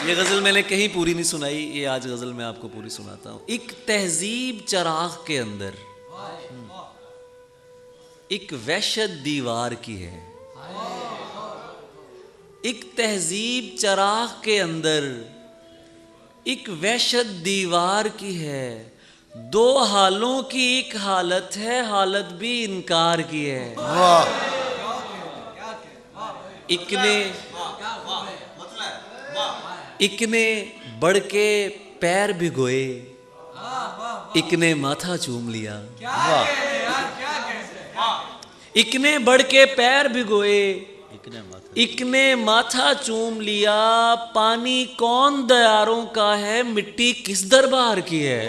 ये गजल मैंने कहीं पूरी नहीं सुनाई, ये आज गजल मैं आपको पूरी सुनाता हूं। एक तहजीब चराग के अंदर एक वहशत दीवार की है। एक तहजीब चराग के अंदर एक वहशत दीवार की है। दो हालों की एक हालत है, हालत भी इनकार की है। एक ने बढ़ के पैर भिगोए, एक ने माथा चूम लिया। एक ने बढ़ के पैर भिगोए, एक ने माथा चूम लिया। पानी कौन दयारों का है, मिट्टी किस दरबार की है।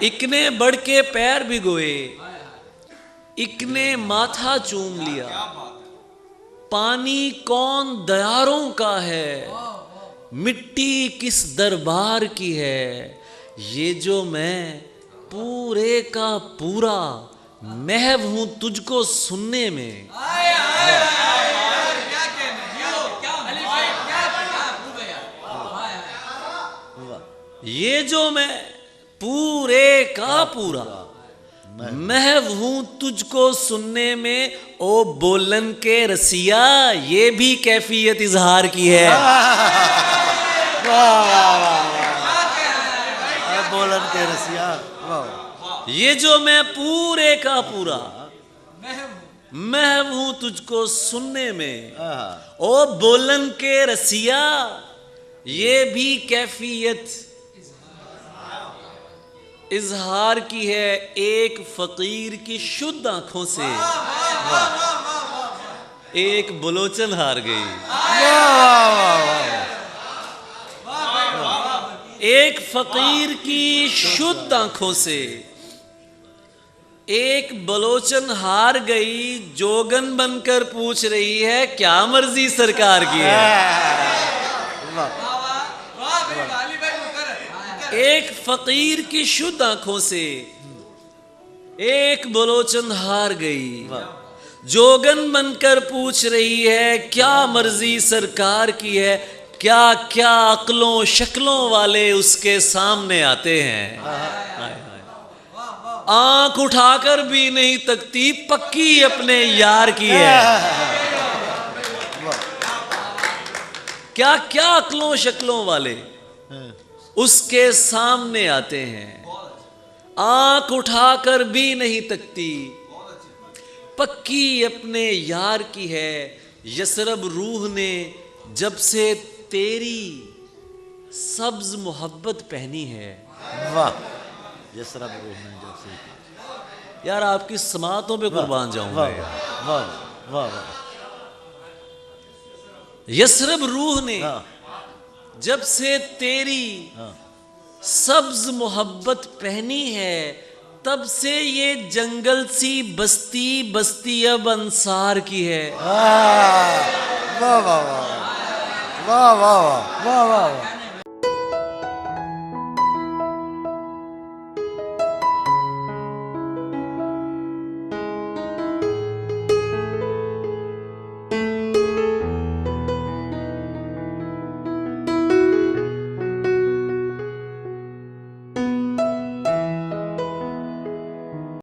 एक ने बढ़ के पैर भिगोए, एक ने माथा चूम लिया। पानी कौन दयारों का है, मिट्टी किस दरबार की है। ये जो मैं पूरे का पूरा महव हूं तुझको सुनने में। ये जो मैं पूरे का पूरा महव हूं तुझको सुनने में। ओ बोलन के रसिया, ये भी कैफियत इजहार की है। बोलन के रसिया, ये जो मैं पूरे का पूरा महव हूं तुझको सुनने में। ओ बोलन के रसिया, ये भी कैफियत इजहार की है। एक फकीर की शुद्ध आंखों से एक बलोचन हार गई। एक फकीर की शुद्ध आंखों से एक बलोचन हार गई। जोगन बनकर पूछ रही है, क्या मर्जी सरकार की है। एक फकीर की शुद्ध आंखों से एक बलोचन हार गई। जोगन बनकर पूछ रही है, क्या मर्जी सरकार की है। क्या क्या अक्लों शक्लों वाले उसके सामने आते हैं। आंख उठाकर भी नहीं तकती, पक्की अपने यार की है। क्या क्या अक्लों शक्लों वाले उसके सामने आते हैं। आंख उठाकर भी नहीं तकती, पक्की अपने यार की है। यसरब रूह ने जब से तेरी सब्ज मोहब्बत पहनी है। वाह, यसरब रूह ने जब से। यार आपकी समातों पे कुर्बान जाऊंगा। वाह वाह वाह। यसरब रूह ने जब से तेरी सब्ज मोहब्बत पहनी है, तब से ये जंगल सी बस्ती बस्ती अब अंसार की है। वाह वाह वाह वाह वाह वाह वाह वाह।